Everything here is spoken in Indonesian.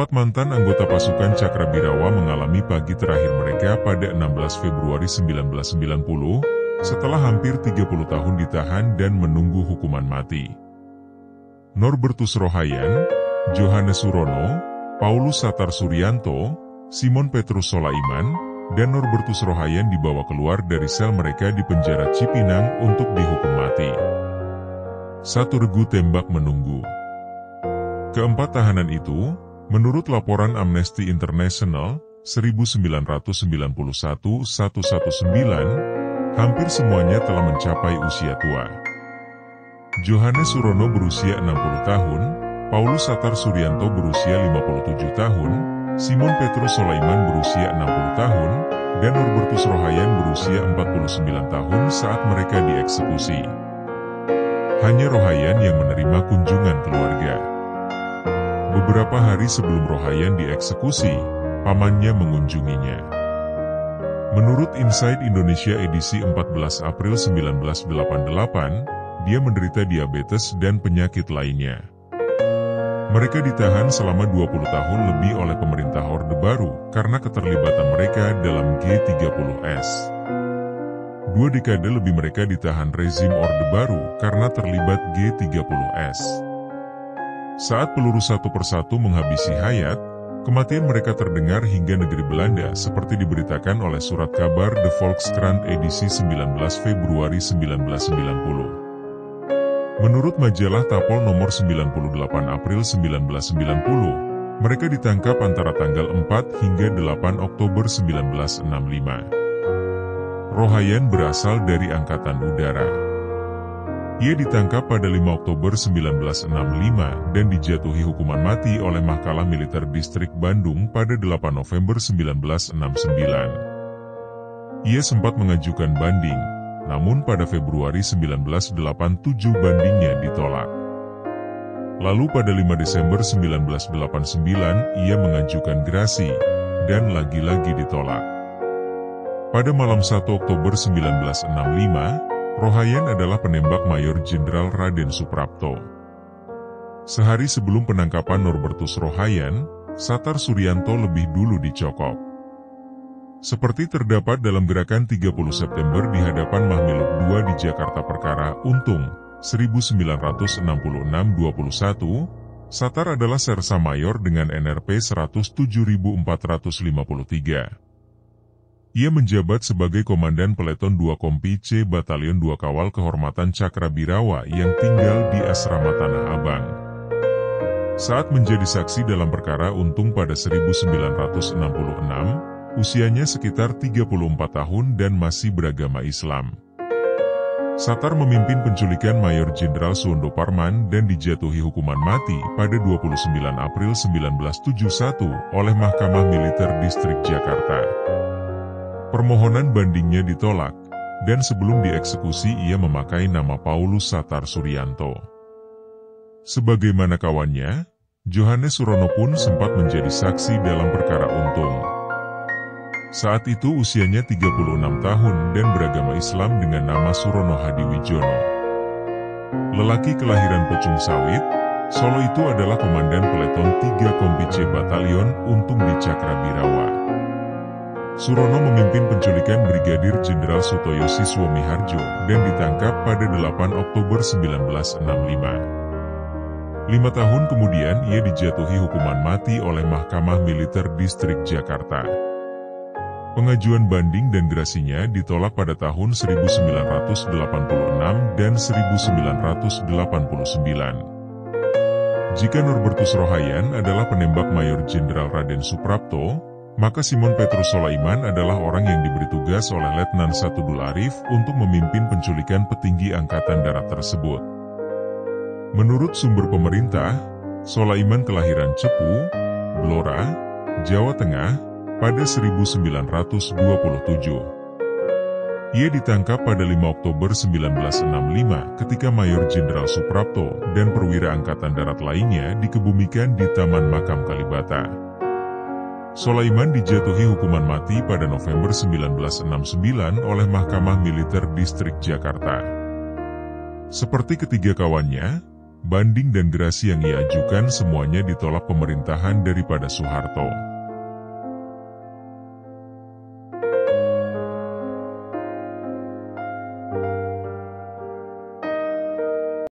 Keempat mantan anggota pasukan Cakrabirawa mengalami pagi terakhir mereka pada 16 Februari 1990, setelah hampir 30 tahun ditahan dan menunggu hukuman mati. Norbertus Rohayan, Johannes Surono, Paulus Satar Suryanto, Simon Petrus Solaiman, dan Norbertus Rohayan dibawa keluar dari sel mereka di penjara Cipinang untuk dihukum mati. Satu regu tembak menunggu. Keempat tahanan itu, menurut laporan Amnesty International 1991-119, hampir semuanya telah mencapai usia tua. Johannes Surono berusia 60 tahun, Paulus Satar Suryanto berusia 57 tahun, Simon Petrus Solaiman berusia 60 tahun, dan Norbertus Rohayan berusia 49 tahun saat mereka dieksekusi. Hanya Rohayan yang menerima kunjungan keluarga. Beberapa hari sebelum Rohayan dieksekusi, pamannya mengunjunginya. Menurut Inside Indonesia edisi 14 April 1988, dia menderita diabetes dan penyakit lainnya. Mereka ditahan selama 20 tahun lebih oleh pemerintah Orde Baru karena keterlibatan mereka dalam G30S. 2 dekade lebih mereka ditahan rezim Orde Baru karena terlibat G30S. Saat peluru satu persatu menghabisi hayat, kematian mereka terdengar hingga negeri Belanda seperti diberitakan oleh surat kabar De Volkskrant edisi 19 Februari 1990. Menurut majalah Tapol nomor 98 April 1990, mereka ditangkap antara tanggal 4 hingga 8 Oktober 1965. Rohayan berasal dari Angkatan Udara. Ia ditangkap pada 5 Oktober 1965 dan dijatuhi hukuman mati oleh Mahkamah Militer Distrik Bandung pada 8 November 1969. Ia sempat mengajukan banding, namun pada Februari 1987 bandingnya ditolak. Lalu pada 5 Desember 1989 ia mengajukan gerasi, dan lagi-lagi ditolak. Pada malam 1 Oktober 1965, Rohayan adalah penembak Mayor Jenderal Raden Suprapto. Sehari sebelum penangkapan Norbertus Rohayan, Satar Suryanto lebih dulu dicokok. Seperti terdapat dalam gerakan 30 September di hadapan Mahmiluk II di Jakarta Perkara Untung, 1966-21, Satar adalah Sersa Mayor dengan NRP 107.453. Ia menjabat sebagai Komandan Peleton 2 Kompi C Batalion 2 Kawal Kehormatan Cakrabirawa yang tinggal di Asrama Tanah Abang. Saat menjadi saksi dalam perkara Untung pada 1966, usianya sekitar 34 tahun dan masih beragama Islam. Satar memimpin penculikan Mayor Jenderal Suwondo Parman dan dijatuhi hukuman mati pada 29 April 1971 oleh Mahkamah Militer Distrik Jakarta. Permohonan bandingnya ditolak, dan sebelum dieksekusi ia memakai nama Paulus Satar Suryanto. Sebagaimana kawannya, Johannes Surono pun sempat menjadi saksi dalam perkara Untung. Saat itu usianya 36 tahun dan beragama Islam dengan nama Surono Hadiwijono. Lelaki kelahiran Pecung Sawit, Solo itu adalah Komandan Peleton 3 Kompi C Batalion Untung di Cakrabirawa. Surono memimpin penculikan Brigadir Jenderal Sutoyo Siswo Miharjo dan ditangkap pada 8 Oktober 1965. 5 tahun kemudian ia dijatuhi hukuman mati oleh Mahkamah Militer Distrik Jakarta. Pengajuan banding dan gerasinya ditolak pada tahun 1986 dan 1989. Jika Norbertus Rohayan adalah penembak Mayor Jenderal Raden Suprapto, maka Simon Petrus Solaiman adalah orang yang diberi tugas oleh Letnan Satudul Arif untuk memimpin penculikan petinggi Angkatan Darat tersebut. Menurut sumber pemerintah, Solaiman kelahiran Cepu, Blora, Jawa Tengah, pada 1927. Ia ditangkap pada 5 Oktober 1965 ketika Mayor Jenderal Suprapto dan perwira Angkatan Darat lainnya dikebumikan di Taman Makam Kalibata. Solaiman dijatuhi hukuman mati pada November 1969 oleh Mahkamah Militer Distrik Jakarta. Seperti ketiga kawannya, Banding dan gerasi yang ia ajukan semuanya ditolak pemerintahan daripada Soeharto.